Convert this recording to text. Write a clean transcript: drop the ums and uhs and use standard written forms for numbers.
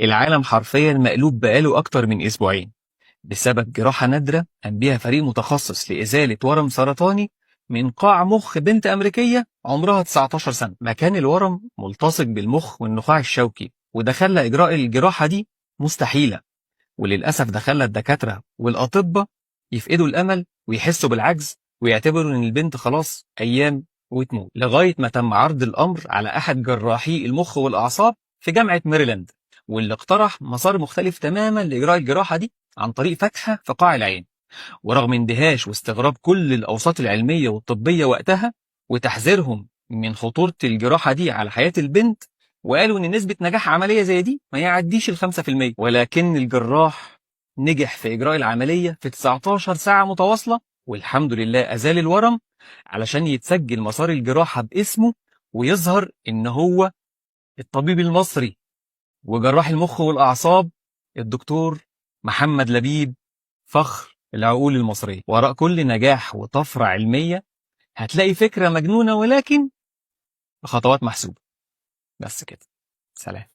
العالم حرفيا مقلوب بقاله أكتر من أسبوعين بسبب جراحة نادرة قام بيها فريق متخصص لإزالة ورم سرطاني من قاع مخ بنت أمريكية عمرها 19 سنة. مكان الورم ملتصق بالمخ والنخاع الشوكي، وده خلى إجراء الجراحة دي مستحيلة. وللأسف ده خلى الدكاترة والأطباء يفقدوا الأمل ويحسوا بالعجز ويعتبروا إن البنت خلاص أيام وتموت، لغاية ما تم عرض الأمر على أحد جراحي المخ والأعصاب في جامعة ميريلاند، واللي اقترح مسار مختلف تماما لإجراء الجراحة دي عن طريق فتحة في قاع العين. ورغم اندهاش واستغراب كل الأوساط العلمية والطبية وقتها وتحذيرهم من خطورة الجراحة دي على حياة البنت، وقالوا إن نسبة نجاح عملية زي دي ما يعديش 5%، ولكن الجراح نجح في إجراء العملية في 19 ساعة متواصلة، والحمد لله أزال الورم علشان يتسجل مسار الجراحة باسمه ويظهر إن هو الطبيب المصري وجراح المخ والأعصاب الدكتور محمد لبيب، فخر العقول المصرية. وراء كل نجاح وطفرة علمية هتلاقي فكرة مجنونة ولكن بخطوات محسوبة. بس كده، سلام.